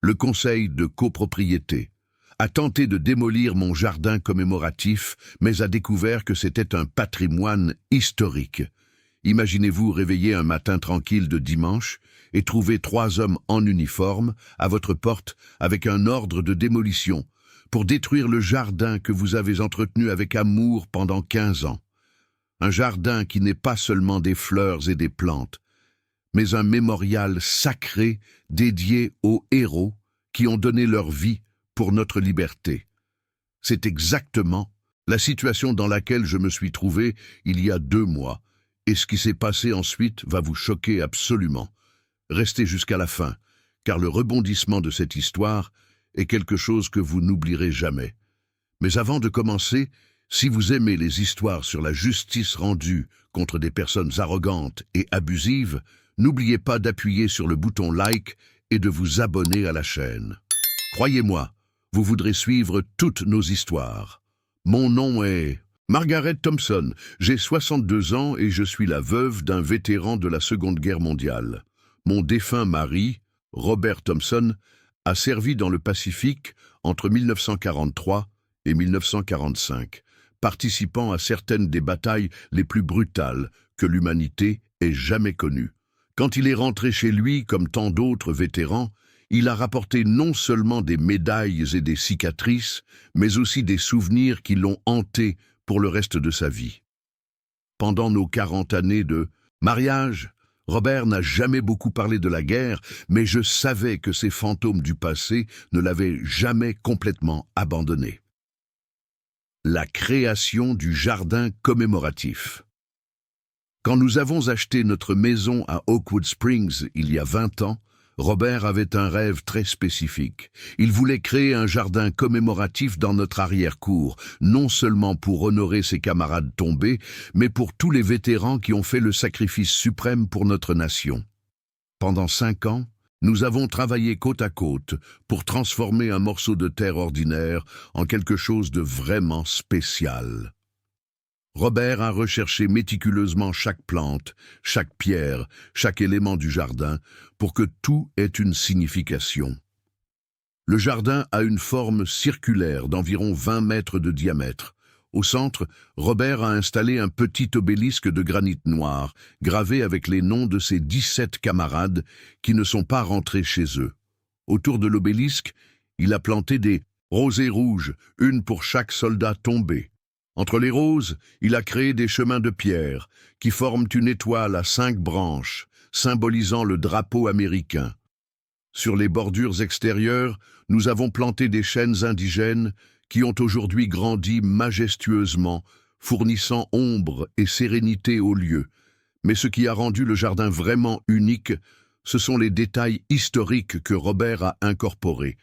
le conseil de copropriété, a tenté de démolir mon jardin commémoratif, mais a découvert que c'était un patrimoine historique. Imaginez-vous réveiller un matin tranquille de dimanche et trouver 3 hommes en uniforme à votre porte avec un ordre de démolition pour détruire le jardin que vous avez entretenu avec amour pendant 15 ans. Un jardin qui n'est pas seulement des fleurs et des plantes, mais un mémorial sacré dédié aux héros qui ont donné leur vie pour notre liberté. C'est exactement la situation dans laquelle je me suis trouvé il y a 2 mois, et ce qui s'est passé ensuite va vous choquer absolument. Restez jusqu'à la fin, car le rebondissement de cette histoire est quelque chose que vous n'oublierez jamais. Mais avant de commencer, si vous aimez les histoires sur la justice rendue contre des personnes arrogantes et abusives, n'oubliez pas d'appuyer sur le bouton like et de vous abonner à la chaîne. Croyez-moi, vous voudrez suivre toutes nos histoires. Mon nom est Margaret Thompson, j'ai 62 ans et je suis la veuve d'un vétéran de la Seconde Guerre mondiale. Mon défunt mari, Robert Thompson, a servi dans le Pacifique entre 1943 et 1945, participant à certaines des batailles les plus brutales que l'humanité ait jamais connues. Quand il est rentré chez lui, comme tant d'autres vétérans, il a rapporté non seulement des médailles et des cicatrices, mais aussi des souvenirs qui l'ont hanté pour le reste de sa vie. Pendant nos 40 années de mariage, Robert n'a jamais beaucoup parlé de la guerre, mais je savais que ces fantômes du passé ne l'avaient jamais complètement abandonné. La création du jardin commémoratif. Quand nous avons acheté notre maison à Oakwood Springs il y a 20 ans, Robert avait un rêve très spécifique. Il voulait créer un jardin commémoratif dans notre arrière-cour, non seulement pour honorer ses camarades tombés, mais pour tous les vétérans qui ont fait le sacrifice suprême pour notre nation. Pendant 5 ans, nous avons travaillé côte à côte pour transformer un morceau de terre ordinaire en quelque chose de vraiment spécial. Robert a recherché méticuleusement chaque plante, chaque pierre, chaque élément du jardin, pour que tout ait une signification. Le jardin a une forme circulaire d'environ 20 mètres de diamètre. Au centre, Robert a installé un petit obélisque de granit noir, gravé avec les noms de ses 17 camarades qui ne sont pas rentrés chez eux. Autour de l'obélisque, il a planté des rosées rouges, une pour chaque soldat tombé. Entre les roses, il a créé des chemins de pierre qui forment une étoile à 5 branches, symbolisant le drapeau américain. Sur les bordures extérieures, nous avons planté des chênes indigènes qui ont aujourd'hui grandi majestueusement, fournissant ombre et sérénité au lieu. Mais ce qui a rendu le jardin vraiment unique, ce sont les détails historiques que Robert a incorporés.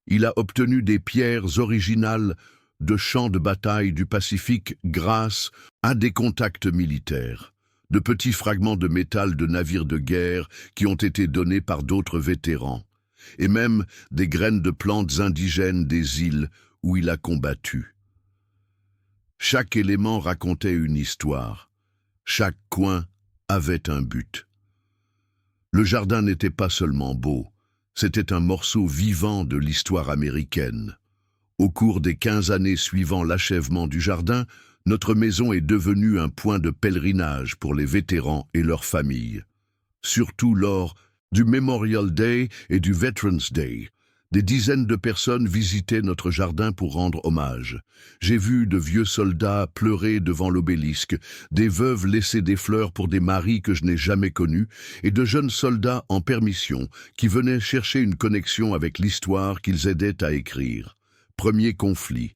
Il a obtenu des pierres originales de champs de bataille du Pacifique grâce à des contacts militaires, de petits fragments de métal de navires de guerre qui ont été donnés par d'autres vétérans, et même des graines de plantes indigènes des îles où il a combattu. Chaque élément racontait une histoire, chaque coin avait un but. Le jardin n'était pas seulement beau, c'était un morceau vivant de l'histoire américaine. Au cours des 15 années suivant l'achèvement du jardin, notre maison est devenue un point de pèlerinage pour les vétérans et leurs familles. Surtout lors du Memorial Day et du Veterans Day, des dizaines de personnes visitaient notre jardin pour rendre hommage. J'ai vu de vieux soldats pleurer devant l'obélisque, des veuves laisser des fleurs pour des maris que je n'ai jamais connus, et de jeunes soldats en permission qui venaient chercher une connexion avec l'histoire qu'ils aidaient à écrire. Premier conflit.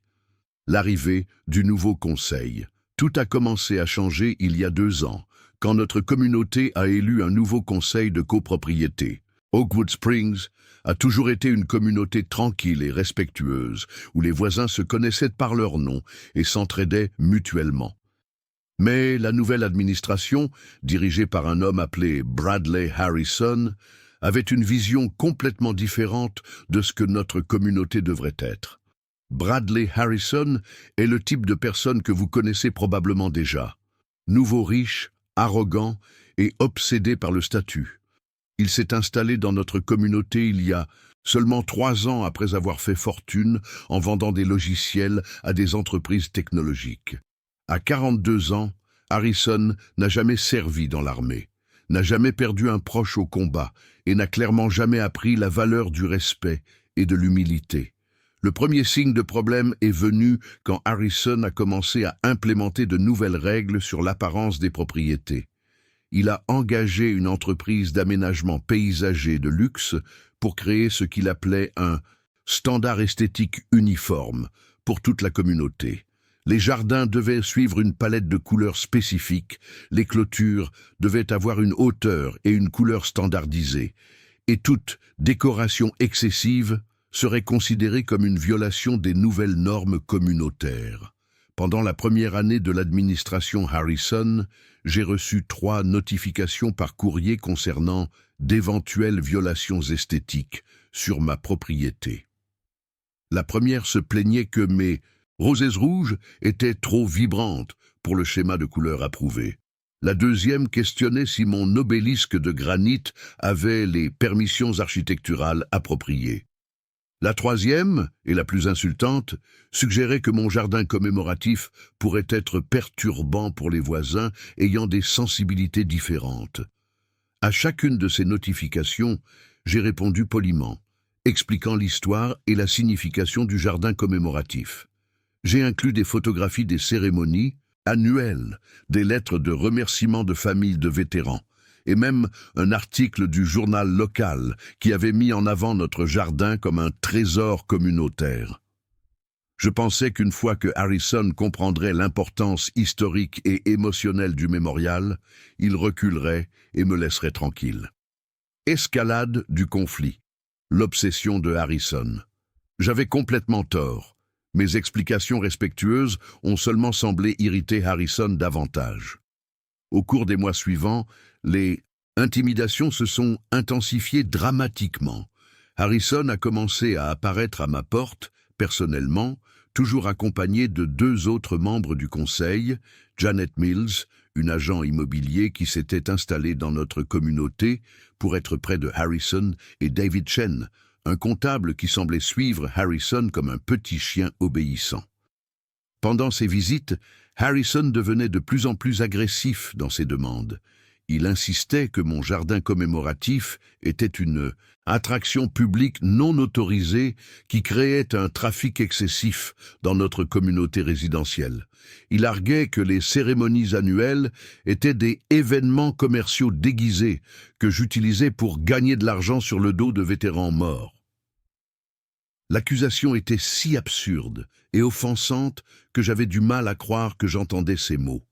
L'arrivée du nouveau conseil. Tout a commencé à changer il y a 2 ans, quand notre communauté a élu un nouveau conseil de copropriété. Oakwood Springs a toujours été une communauté tranquille et respectueuse, où les voisins se connaissaient par leur nom et s'entraidaient mutuellement. Mais la nouvelle administration, dirigée par un homme appelé Bradley Harrison, avait une vision complètement différente de ce que notre communauté devrait être. Bradley Harrison est le type de personne que vous connaissez probablement déjà. Nouveau riche, arrogant et obsédé par le statut. Il s'est installé dans notre communauté il y a seulement 3 ans après avoir fait fortune en vendant des logiciels à des entreprises technologiques. À 42 ans, Harrison n'a jamais servi dans l'armée, n'a jamais perdu un proche au combat et n'a clairement jamais appris la valeur du respect et de l'humilité. Le premier signe de problème est venu quand Harrison a commencé à implémenter de nouvelles règles sur l'apparence des propriétés. Il a engagé une entreprise d'aménagement paysager de luxe pour créer ce qu'il appelait un standard esthétique uniforme pour toute la communauté. Les jardins devaient suivre une palette de couleurs spécifiques, les clôtures devaient avoir une hauteur et une couleur standardisée, et toute décoration excessive serait considérée comme une violation des nouvelles normes communautaires. Pendant la première année de l'administration Harrison, j'ai reçu 3 notifications par courrier concernant d'éventuelles violations esthétiques sur ma propriété. La première se plaignait que mes rosées rouges étaient trop vibrantes pour le schéma de couleur approuvé. La deuxième questionnait si mon obélisque de granit avait les permissions architecturales appropriées. La troisième, et la plus insultante, suggérait que mon jardin commémoratif pourrait être perturbant pour les voisins ayant des sensibilités différentes. À chacune de ces notifications, j'ai répondu poliment, expliquant l'histoire et la signification du jardin commémoratif. J'ai inclus des photographies des cérémonies annuelles, des lettres de remerciement de familles de vétérans, et même un article du journal local qui avait mis en avant notre jardin comme un trésor communautaire. Je pensais qu'une fois que Harrison comprendrait l'importance historique et émotionnelle du mémorial, il reculerait et me laisserait tranquille. Escalade du conflit. L'obsession de Harrison. J'avais complètement tort. Mes explications respectueuses ont seulement semblé irriter Harrison davantage. Au cours des mois suivants, les intimidations se sont intensifiées dramatiquement. Harrison a commencé à apparaître à ma porte, personnellement, toujours accompagné de 2 autres membres du conseil, Janet Mills, une agent immobilier qui s'était installée dans notre communauté pour être près de Harrison, et David Chen, un comptable qui semblait suivre Harrison comme un petit chien obéissant. Pendant ces visites, Harrison devenait de plus en plus agressif dans ses demandes. Il insistait que mon jardin commémoratif était une attraction publique non autorisée qui créait un trafic excessif dans notre communauté résidentielle. Il arguait que les cérémonies annuelles étaient des événements commerciaux déguisés que j'utilisais pour gagner de l'argent sur le dos de vétérans morts. L'accusation était si absurde et offensante que j'avais du mal à croire que j'entendais ces mots.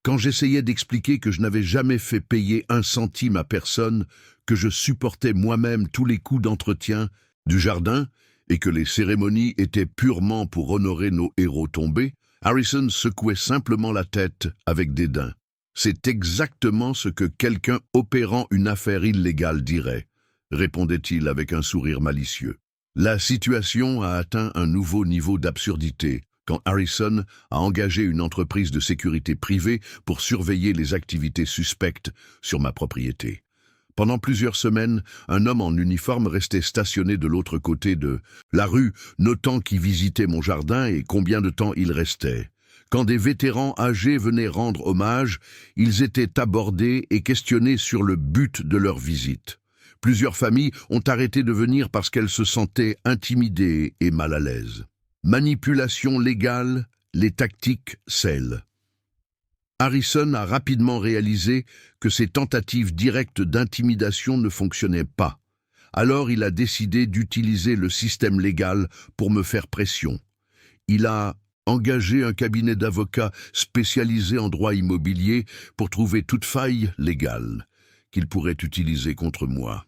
Quand j'essayais d'expliquer que je n'avais jamais fait payer 1 centime à personne, que je supportais moi-même tous les coûts d'entretien du jardin et que les cérémonies étaient purement pour honorer nos héros tombés, Harrison secouait simplement la tête avec dédain. C'est exactement ce que quelqu'un opérant une affaire illégale dirait, répondait-il avec un sourire malicieux. La situation a atteint un nouveau niveau d'absurdité quand Harrison a engagé une entreprise de sécurité privée pour surveiller les activités suspectes sur ma propriété. Pendant plusieurs semaines, un homme en uniforme restait stationné de l'autre côté de la rue, notant qui visitait mon jardin et combien de temps il restait. Quand des vétérans âgés venaient rendre hommage, ils étaient abordés et questionnés sur le but de leur visite. Plusieurs familles ont arrêté de venir parce qu'elles se sentaient intimidées et mal à l'aise. Manipulation légale, les tactiques scellent. Harrison a rapidement réalisé que ces tentatives directes d'intimidation ne fonctionnaient pas. Alors il a décidé d'utiliser le système légal pour me faire pression. Il a engagé un cabinet d'avocats spécialisé en droit immobilier pour trouver toute faille légale qu'il pourrait utiliser contre moi.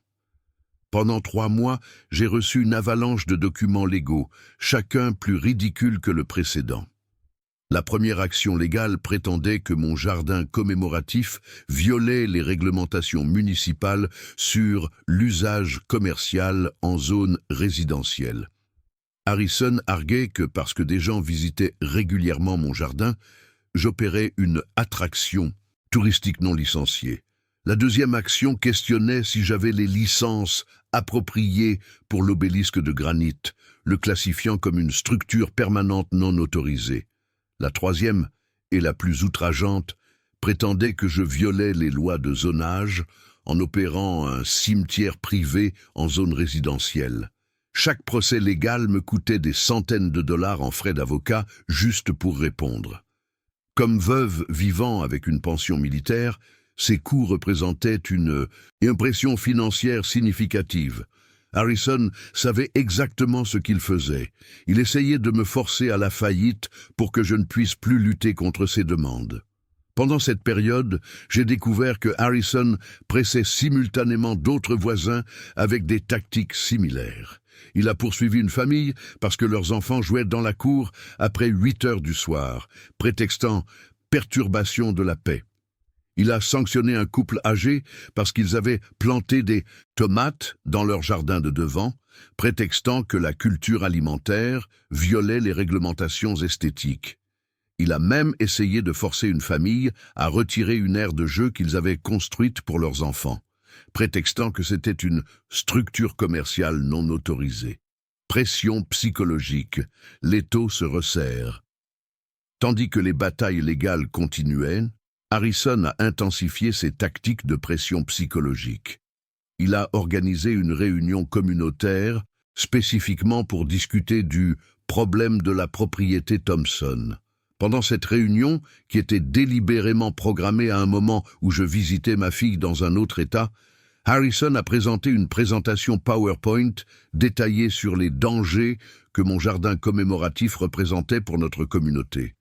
Pendant 3 mois, j'ai reçu une avalanche de documents légaux, chacun plus ridicule que le précédent. La première action légale prétendait que mon jardin commémoratif violait les réglementations municipales sur l'usage commercial en zone résidentielle. Harrison arguait que parce que des gens visitaient régulièrement mon jardin, j'opérais une attraction touristique non licenciée. La deuxième action questionnait si j'avais les licences appropriées pour l'obélisque de granit, le classifiant comme une structure permanente non autorisée. La troisième, et la plus outrageante, prétendait que je violais les lois de zonage en opérant un cimetière privé en zone résidentielle. Chaque procès légal me coûtait des centaines de dollars en frais d'avocat juste pour répondre. Comme veuve vivant avec une pension militaire, ces coûts représentaient une impression financière significative. Harrison savait exactement ce qu'il faisait. Il essayait de me forcer à la faillite pour que je ne puisse plus lutter contre ses demandes. Pendant cette période, j'ai découvert que Harrison pressait simultanément d'autres voisins avec des tactiques similaires. Il a poursuivi une famille parce que leurs enfants jouaient dans la cour après 8 heures du soir, prétextant perturbation de la paix. Il a sanctionné un couple âgé parce qu'ils avaient planté des tomates dans leur jardin de devant, prétextant que la culture alimentaire violait les réglementations esthétiques. Il a même essayé de forcer une famille à retirer une aire de jeu qu'ils avaient construite pour leurs enfants, prétextant que c'était une structure commerciale non autorisée. Pression psychologique, l'étau se resserre. Tandis que les batailles légales continuaient, Harrison a intensifié ses tactiques de pression psychologique. Il a organisé une réunion communautaire spécifiquement pour discuter du problème de la propriété Thompson. Pendant cette réunion, qui était délibérément programmée à un moment où je visitais ma fille dans un autre État, Harrison a présenté une présentation PowerPoint détaillée sur les dangers que mon jardin commémoratif représentait pour notre communauté.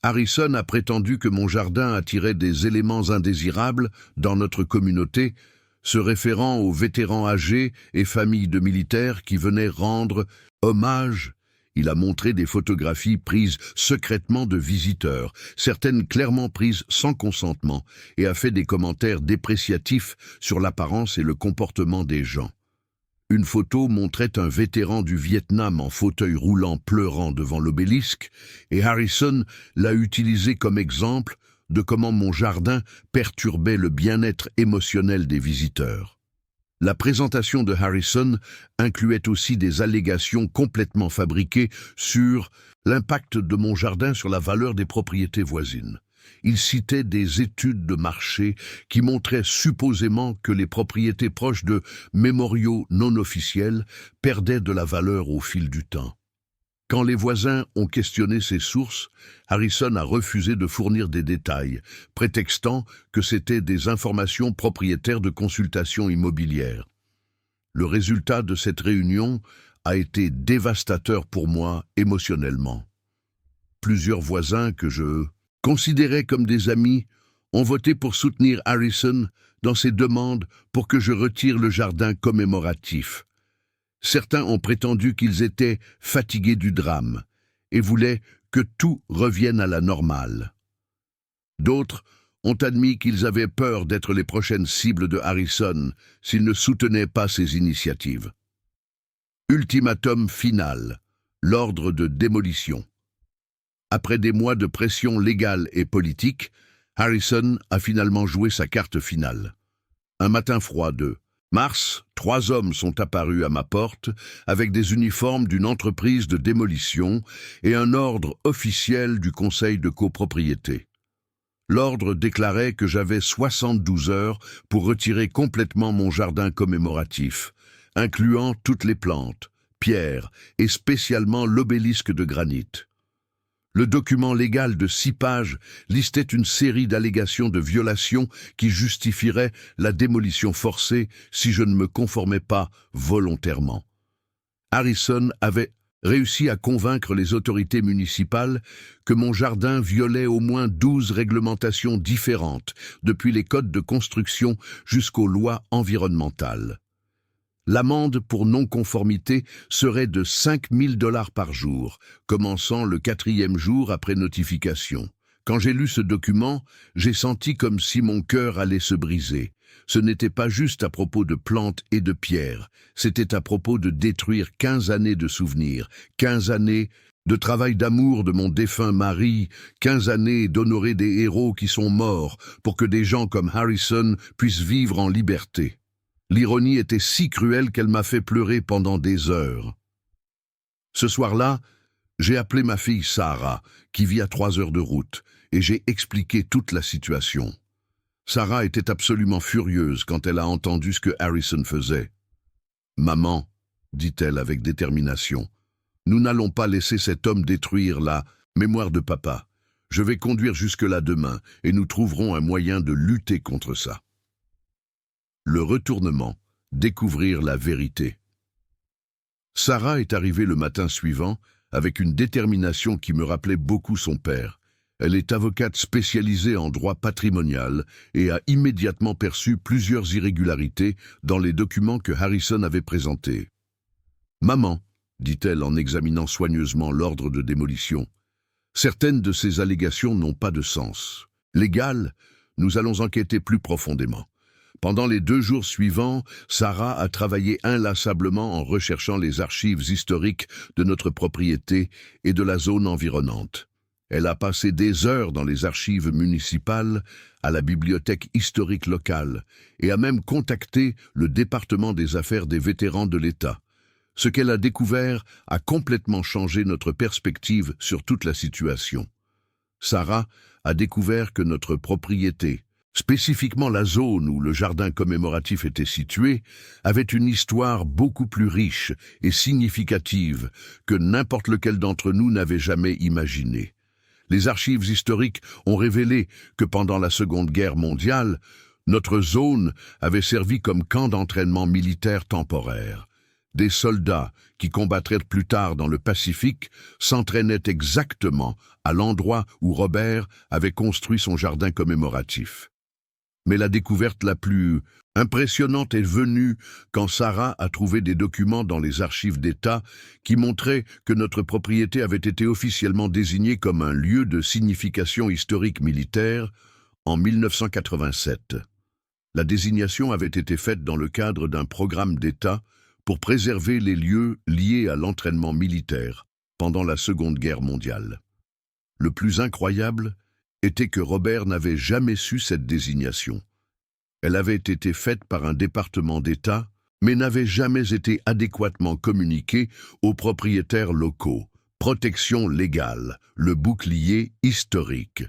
Harrison a prétendu que mon jardin attirait des éléments indésirables dans notre communauté, se référant aux vétérans âgés et familles de militaires qui venaient rendre hommage. Il a montré des photographies prises secrètement de visiteurs, certaines clairement prises sans consentement, et a fait des commentaires dépréciatifs sur l'apparence et le comportement des gens. Une photo montrait un vétéran du Vietnam en fauteuil roulant pleurant devant l'obélisque, et Harrison l'a utilisé comme exemple de comment mon jardin perturbait le bien-être émotionnel des visiteurs. La présentation de Harrison incluait aussi des allégations complètement fabriquées sur l'impact de mon jardin sur la valeur des propriétés voisines. Il citait des études de marché qui montraient supposément que les propriétés proches de mémoriaux non officiels perdaient de la valeur au fil du temps. Quand les voisins ont questionné ces sources, Harrison a refusé de fournir des détails, prétextant que c'étaient des informations propriétaires de consultations immobilières. Le résultat de cette réunion a été dévastateur pour moi émotionnellement. Plusieurs voisins que je considérés comme des amis, ont voté pour soutenir Harrison dans ses demandes pour que je retire le jardin commémoratif. Certains ont prétendu qu'ils étaient fatigués du drame et voulaient que tout revienne à la normale. D'autres ont admis qu'ils avaient peur d'être les prochaines cibles de Harrison s'ils ne soutenaient pas ses initiatives. Ultimatum final, l'ordre de démolition. Après des mois de pression légale et politique, Harrison a finalement joué sa carte finale. Un matin froid de mars, 3 hommes sont apparus à ma porte avec des uniformes d'une entreprise de démolition et un ordre officiel du conseil de copropriété. L'ordre déclarait que j'avais 72 heures pour retirer complètement mon jardin commémoratif, incluant toutes les plantes, pierres et spécialement l'obélisque de granit. Le document légal de 6 pages listait une série d'allégations de violations qui justifieraient la démolition forcée si je ne me conformais pas volontairement. Harrison avait réussi à convaincre les autorités municipales que mon jardin violait au moins 12 réglementations différentes, depuis les codes de construction jusqu'aux lois environnementales. L'amende pour non-conformité serait de 5 000 $ par jour, commençant le 4e jour après notification. Quand j'ai lu ce document, j'ai senti comme si mon cœur allait se briser. Ce n'était pas juste à propos de plantes et de pierres, c'était à propos de détruire 15 années de souvenirs, 15 années de travail d'amour de mon défunt mari, 15 années d'honorer des héros qui sont morts pour que des gens comme Harrison puissent vivre en liberté. L'ironie était si cruelle qu'elle m'a fait pleurer pendant des heures. Ce soir-là, j'ai appelé ma fille Sarah, qui vit à 3 heures de route, et j'ai expliqué toute la situation. Sarah était absolument furieuse quand elle a entendu ce que Harrison faisait. « Maman, dit-elle avec détermination, nous n'allons pas laisser cet homme détruire la mémoire de papa. Je vais conduire jusque-là demain, et nous trouverons un moyen de lutter contre ça. » Le retournement, découvrir la vérité. Sarah est arrivée le matin suivant avec une détermination qui me rappelait beaucoup son père. Elle est avocate spécialisée en droit patrimonial et a immédiatement perçu plusieurs irrégularités dans les documents que Harrison avait présentés. « Maman, dit-elle en examinant soigneusement l'ordre de démolition, certaines de ces allégations n'ont pas de sens. Légal, nous allons enquêter plus profondément. » Pendant les 2 jours suivants, Sarah a travaillé inlassablement en recherchant les archives historiques de notre propriété et de la zone environnante. Elle a passé des heures dans les archives municipales, à la bibliothèque historique locale, et a même contacté le département des affaires des vétérans de l'État. Ce qu'elle a découvert a complètement changé notre perspective sur toute la situation. Sarah a découvert que notre propriété, spécifiquement la zone où le jardin commémoratif était situé, avait une histoire beaucoup plus riche et significative que n'importe lequel d'entre nous n'avait jamais imaginé. Les archives historiques ont révélé que pendant la Seconde Guerre mondiale, notre zone avait servi comme camp d'entraînement militaire temporaire. Des soldats qui combattraient plus tard dans le Pacifique s'entraînaient exactement à l'endroit où Robert avait construit son jardin commémoratif. Mais la découverte la plus impressionnante est venue quand Sarah a trouvé des documents dans les archives d'État qui montraient que notre propriété avait été officiellement désignée comme un lieu de signification historique militaire en 1987. La désignation avait été faite dans le cadre d'un programme d'État pour préserver les lieux liés à l'entraînement militaire pendant la Seconde Guerre mondiale. Le plus incroyable était que Robert n'avait jamais su cette désignation. Elle avait été faite par un département d'État, mais n'avait jamais été adéquatement communiquée aux propriétaires locaux. Protection légale, le bouclier historique.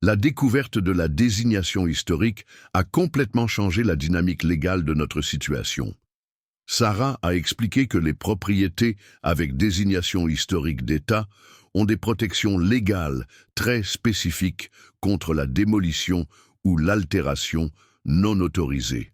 La découverte de la désignation historique a complètement changé la dynamique légale de notre situation. Sarah a expliqué que les propriétés avec désignation historique d'État ont des protections légales très spécifiques contre la démolition ou l'altération non autorisée.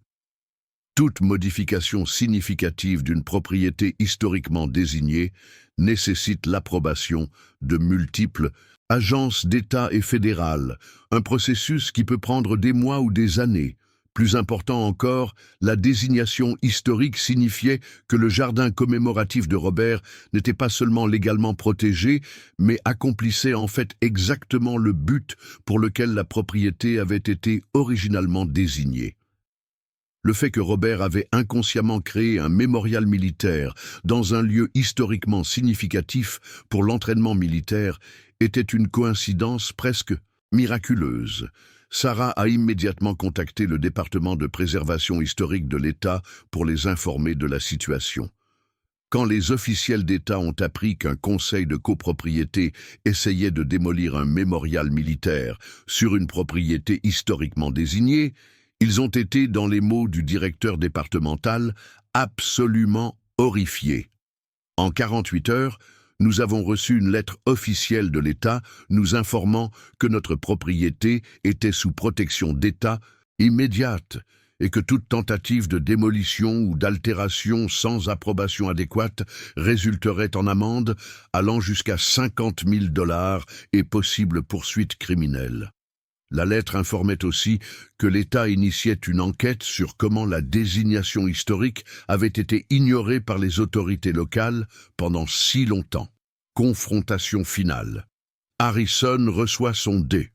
Toute modification significative d'une propriété historiquement désignée nécessite l'approbation de multiples agences d'État et fédérales, un processus qui peut prendre des mois ou des années. Plus important encore, la désignation historique signifiait que le jardin commémoratif de Robert n'était pas seulement légalement protégé, mais accomplissait en fait exactement le but pour lequel la propriété avait été originalement désignée. Le fait que Robert avait inconsciemment créé un mémorial militaire dans un lieu historiquement significatif pour l'entraînement militaire était une coïncidence presque miraculeuse. Sarah a immédiatement contacté le département de préservation historique de l'État pour les informer de la situation. Quand les officiels d'État ont appris qu'un conseil de copropriété essayait de démolir un mémorial militaire sur une propriété historiquement désignée, ils ont été, dans les mots du directeur départemental, absolument horrifiés. En 48 heures, nous avons reçu une lettre officielle de l'État nous informant que notre propriété était sous protection d'État immédiate et que toute tentative de démolition ou d'altération sans approbation adéquate résulterait en amende allant jusqu'à 50 000 $ et possible poursuite criminelle. La lettre informait aussi que l'État initiait une enquête sur comment la désignation historique avait été ignorée par les autorités locales pendant si longtemps. Confrontation finale. Harrison reçoit son dé.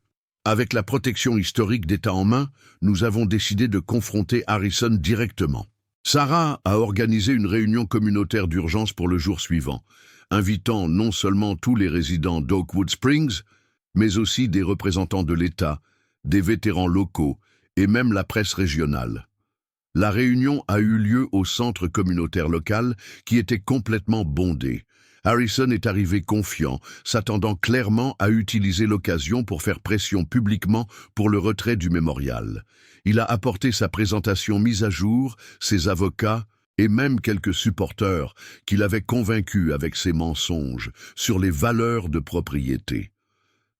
Avec la protection historique d'État en main, nous avons décidé de confronter Harrison directement. Sarah a organisé une réunion communautaire d'urgence pour le jour suivant, invitant non seulement tous les résidents d'Oakwood Springs, mais aussi des représentants de l'État, des vétérans locaux et même la presse régionale. La réunion a eu lieu au centre communautaire local qui était complètement bondé. Harrison est arrivé confiant, s'attendant clairement à utiliser l'occasion pour faire pression publiquement pour le retrait du mémorial. Il a apporté sa présentation mise à jour, ses avocats et même quelques supporters qu'il avait convaincus avec ses mensonges sur les valeurs de propriété.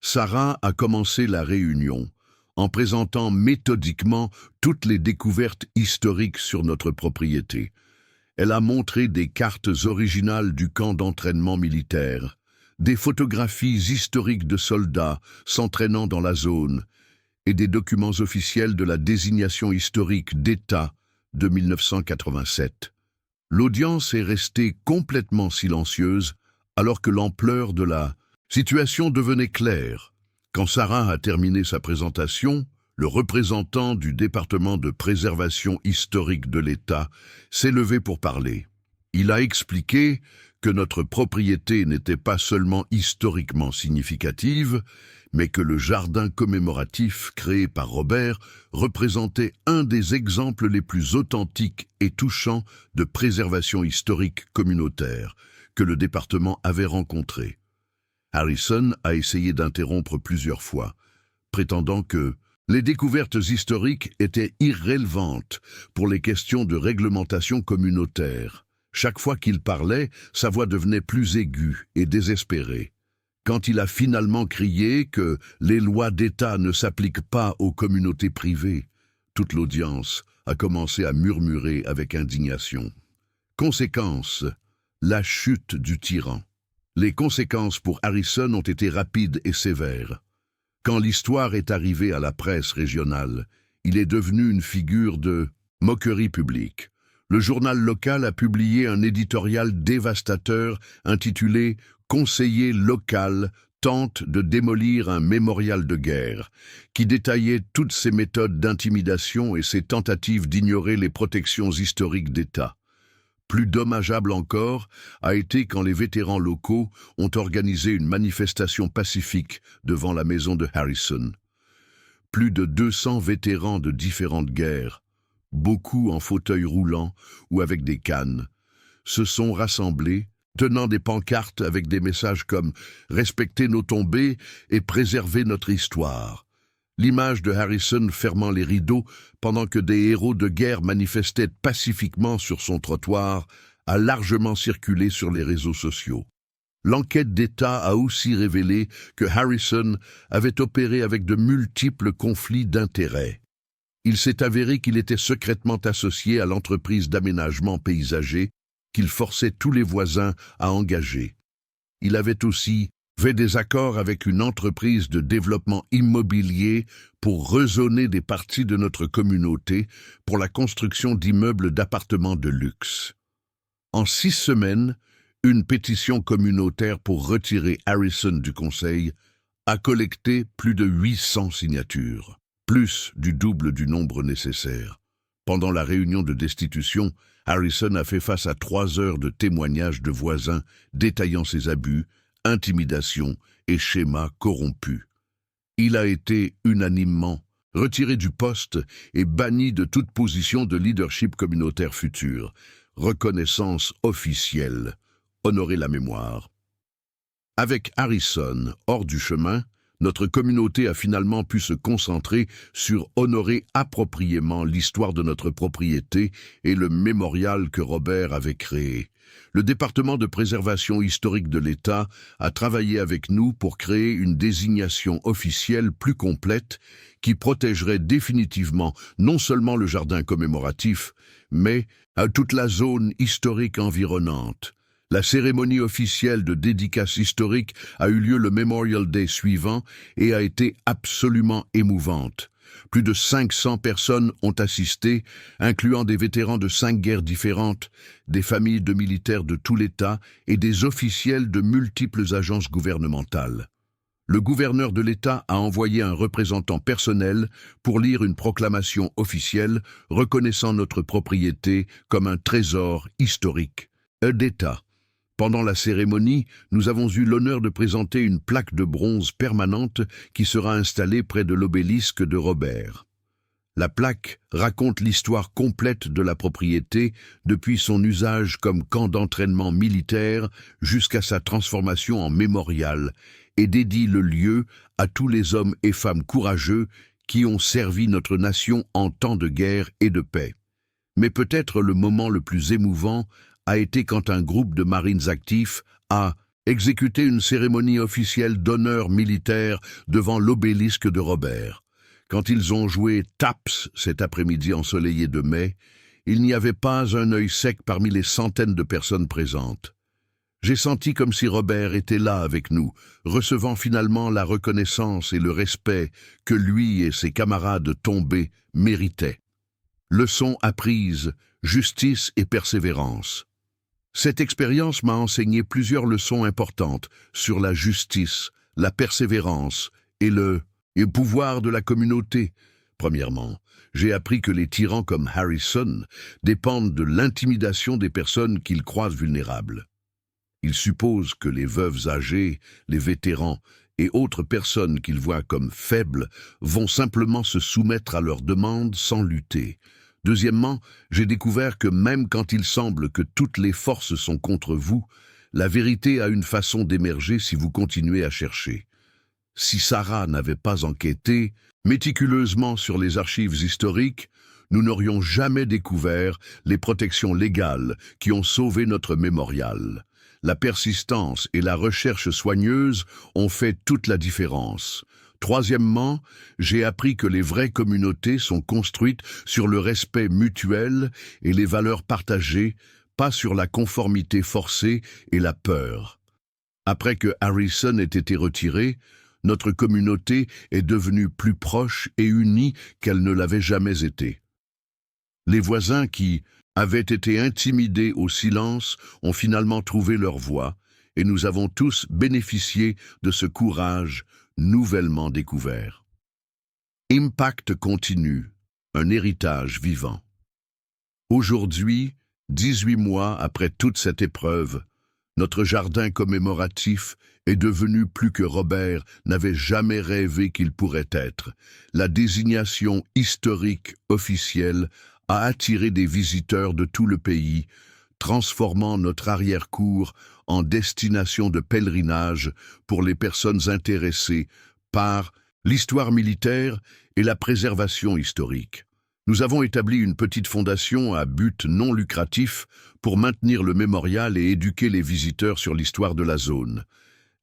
Sarah a commencé la réunion en présentant méthodiquement toutes les découvertes historiques sur notre propriété. Elle a montré des cartes originales du camp d'entraînement militaire, des photographies historiques de soldats s'entraînant dans la zone et des documents officiels de la désignation historique d'État de 1987. L'audience est restée complètement silencieuse alors que l'ampleur de la situation devenait claire. Quand Sarah a terminé sa présentation, le représentant du département de préservation historique de l'État s'est levé pour parler. Il a expliqué que notre propriété n'était pas seulement historiquement significative, mais que le jardin commémoratif créé par Robert représentait un des exemples les plus authentiques et touchants de préservation historique communautaire que le département avait rencontré. Harrison a essayé d'interrompre plusieurs fois, prétendant que les découvertes historiques étaient irrélevantes pour les questions de réglementation communautaire. Chaque fois qu'il parlait, sa voix devenait plus aiguë et désespérée. Quand il a finalement crié que les lois d'État ne s'appliquent pas aux communautés privées, toute l'audience a commencé à murmurer avec indignation. Conséquence, la chute du tyran. Les conséquences pour Harrison ont été rapides et sévères. Quand l'histoire est arrivée à la presse régionale, il est devenu une figure de moquerie publique. Le journal local a publié un éditorial dévastateur intitulé « Conseiller local tente de démolir un mémorial de guerre » qui détaillait toutes ses méthodes d'intimidation et ses tentatives d'ignorer les protections historiques d'État. Plus dommageable encore a été quand les vétérans locaux ont organisé une manifestation pacifique devant la maison de Harrison. Plus de 200 vétérans de différentes guerres, beaucoup en fauteuil roulant ou avec des cannes, se sont rassemblés, tenant des pancartes avec des messages comme « Respectez nos tombés et préservez notre histoire ». L'image de Harrison fermant les rideaux pendant que des héros de guerre manifestaient pacifiquement sur son trottoir a largement circulé sur les réseaux sociaux. L'enquête d'État a aussi révélé que Harrison avait opéré avec de multiples conflits d'intérêts. Il s'est avéré qu'il était secrètement associé à l'entreprise d'aménagement paysager qu'il forçait tous les voisins à engager. Il avait aussi fait des accords avec une entreprise de développement immobilier pour rezoner des parties de notre communauté pour la construction d'immeubles d'appartements de luxe. En 6 semaines, une pétition communautaire pour retirer Harrison du conseil a collecté plus de 800 signatures, plus du double du nombre nécessaire. Pendant la réunion de destitution, Harrison a fait face à 3 heures de témoignages de voisins détaillant ses abus, intimidation et schémas corrompus. Il a été unanimement retiré du poste et banni de toute position de leadership communautaire future. Reconnaissance officielle, honorer la mémoire. Avec Harrison hors du chemin, notre communauté a finalement pu se concentrer sur honorer appropriément l'histoire de notre propriété et le mémorial que Robert avait créé. Le département de préservation historique de l'État a travaillé avec nous pour créer une désignation officielle plus complète qui protégerait définitivement non seulement le jardin commémoratif, mais toute la zone historique environnante. La cérémonie officielle de dédicace historique a eu lieu le Memorial Day suivant et a été absolument émouvante. Plus de 500 personnes ont assisté, incluant des vétérans de 5 guerres différentes, des familles de militaires de tout l'État et des officiels de multiples agences gouvernementales. Le gouverneur de l'État a envoyé un représentant personnel pour lire une proclamation officielle reconnaissant notre propriété comme un trésor historique d'État. Pendant la cérémonie, nous avons eu l'honneur de présenter une plaque de bronze permanente qui sera installée près de l'obélisque de Robert. La plaque raconte l'histoire complète de la propriété depuis son usage comme camp d'entraînement militaire jusqu'à sa transformation en mémorial et dédie le lieu à tous les hommes et femmes courageux qui ont servi notre nation en temps de guerre et de paix. Mais peut-être le moment le plus émouvant a été quand un groupe de marines actifs a exécuté une cérémonie officielle d'honneur militaire devant l'obélisque de Robert. Quand ils ont joué Taps cet après-midi ensoleillé de mai, il n'y avait pas un œil sec parmi les centaines de personnes présentes. J'ai senti comme si Robert était là avec nous, recevant finalement la reconnaissance et le respect que lui et ses camarades tombés méritaient. Leçon apprise, justice et persévérance. Cette expérience m'a enseigné plusieurs leçons importantes sur la justice, la persévérance et le pouvoir de la communauté. Premièrement, j'ai appris que les tyrans comme Harrison dépendent de l'intimidation des personnes qu'ils croient vulnérables. Ils supposent que les veuves âgées, les vétérans et autres personnes qu'ils voient comme faibles vont simplement se soumettre à leurs demandes sans lutter. Deuxièmement, j'ai découvert que même quand il semble que toutes les forces sont contre vous, la vérité a une façon d'émerger si vous continuez à chercher. Si Sarah n'avait pas enquêté méticuleusement sur les archives historiques, nous n'aurions jamais découvert les protections légales qui ont sauvé notre mémorial. La persistance et la recherche soigneuse ont fait toute la différence. Troisièmement, j'ai appris que les vraies communautés sont construites sur le respect mutuel et les valeurs partagées, pas sur la conformité forcée et la peur. Après que Harrison ait été retiré, notre communauté est devenue plus proche et unie qu'elle ne l'avait jamais été. Les voisins qui avaient été intimidés au silence ont finalement trouvé leur voie, et nous avons tous bénéficié de ce courage nouvellement découvert. Impact continu, un héritage vivant. Aujourd'hui, 18 mois après toute cette épreuve, notre jardin commémoratif est devenu plus que Robert n'avait jamais rêvé qu'il pourrait être. La désignation historique officielle a attiré des visiteurs de tout le pays, transformant notre arrière-cour en destination de pèlerinage pour les personnes intéressées par l'histoire militaire et la préservation historique. Nous avons établi une petite fondation à but non lucratif pour maintenir le mémorial et éduquer les visiteurs sur l'histoire de la zone.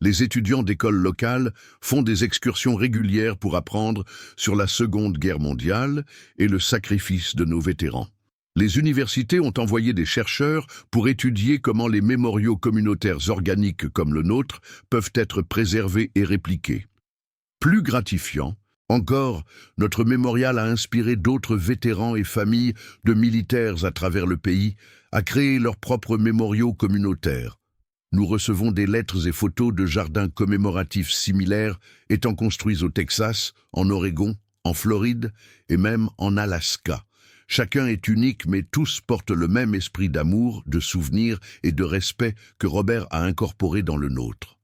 Les étudiants d'écoles locales font des excursions régulières pour apprendre sur la Seconde Guerre mondiale et le sacrifice de nos vétérans. Les universités ont envoyé des chercheurs pour étudier comment les mémoriaux communautaires organiques comme le nôtre peuvent être préservés et répliqués. Plus gratifiant, encore, notre mémorial a inspiré d'autres vétérans et familles de militaires à travers le pays à créer leurs propres mémoriaux communautaires. Nous recevons des lettres et photos de jardins commémoratifs similaires étant construits au Texas, en Oregon, en Floride et même en Alaska. Chacun est unique, mais tous portent le même esprit d'amour, de souvenir et de respect que Robert a incorporé dans le nôtre.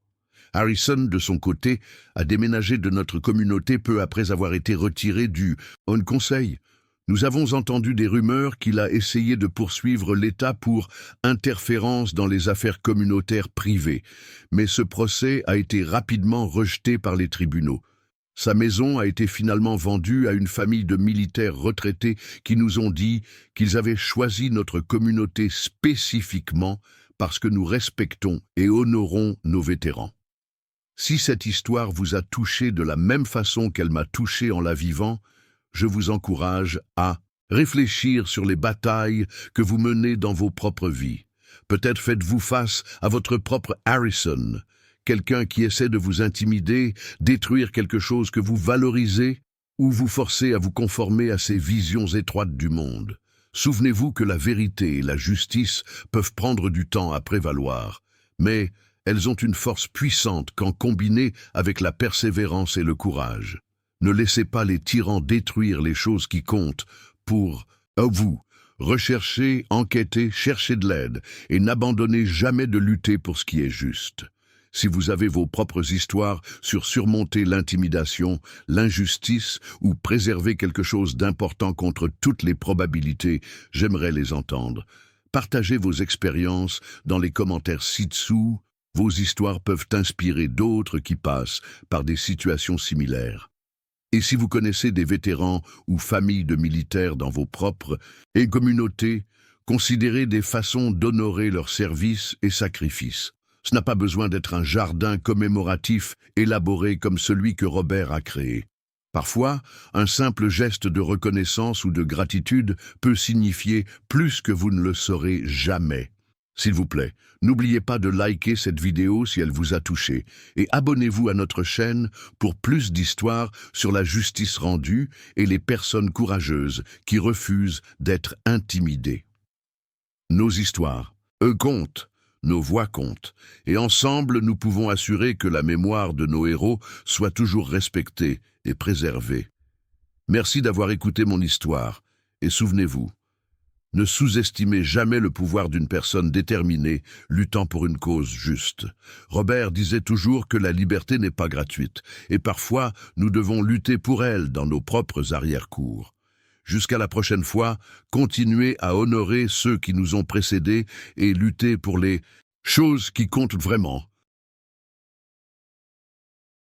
Harrison, de son côté, a déménagé de notre communauté peu après avoir été retiré du On Conseil. Nous avons entendu des rumeurs qu'il a essayé de poursuivre l'État pour interférence dans les affaires communautaires privées, mais ce procès a été rapidement rejeté par les tribunaux. Sa maison a été finalement vendue à une famille de militaires retraités qui nous ont dit qu'ils avaient choisi notre communauté spécifiquement parce que nous respectons et honorons nos vétérans. Si cette histoire vous a touché de la même façon qu'elle m'a touché en la vivant, je vous encourage à réfléchir sur les batailles que vous menez dans vos propres vies. Peut-être faites-vous face à votre propre Harrison, quelqu'un qui essaie de vous intimider, détruire quelque chose que vous valorisez, ou vous forcer à vous conformer à ses visions étroites du monde. Souvenez-vous que la vérité et la justice peuvent prendre du temps à prévaloir, mais Elles ont une force puissante quand combinées avec la persévérance et le courage. Ne laissez pas les tyrans détruire les choses qui comptent pour vous. Recherchez, enquêtez, cherchez de l'aide et n'abandonnez jamais de lutter pour ce qui est juste. Si vous avez vos propres histoires sur surmonter l'intimidation, l'injustice ou préserver quelque chose d'important contre toutes les probabilités, j'aimerais les entendre. Partagez vos expériences dans les commentaires ci-dessous. Vos histoires peuvent inspirer d'autres qui passent par des situations similaires. Et si vous connaissez des vétérans ou familles de militaires dans vos propres communautés, considérez des façons d'honorer leurs services et sacrifices. Ce n'a pas besoin d'être un jardin commémoratif élaboré comme celui que Robert a créé. Parfois, un simple geste de reconnaissance ou de gratitude peut signifier plus que vous ne le saurez jamais. S'il vous plaît, n'oubliez pas de liker cette vidéo si elle vous a touché et abonnez-vous à notre chaîne pour plus d'histoires sur la justice rendue et les personnes courageuses qui refusent d'être intimidées. Nos histoires, eux comptent, nos voix comptent, et ensemble nous pouvons assurer que la mémoire de nos héros soit toujours respectée et préservée. Merci d'avoir écouté mon histoire, et souvenez-vous, ne sous-estimez jamais le pouvoir d'une personne déterminée, luttant pour une cause juste. Robert disait toujours que la liberté n'est pas gratuite, et parfois nous devons lutter pour elle dans nos propres arrière-cours. Jusqu'à la prochaine fois, continuez à honorer ceux qui nous ont précédés et lutter pour les choses qui comptent vraiment.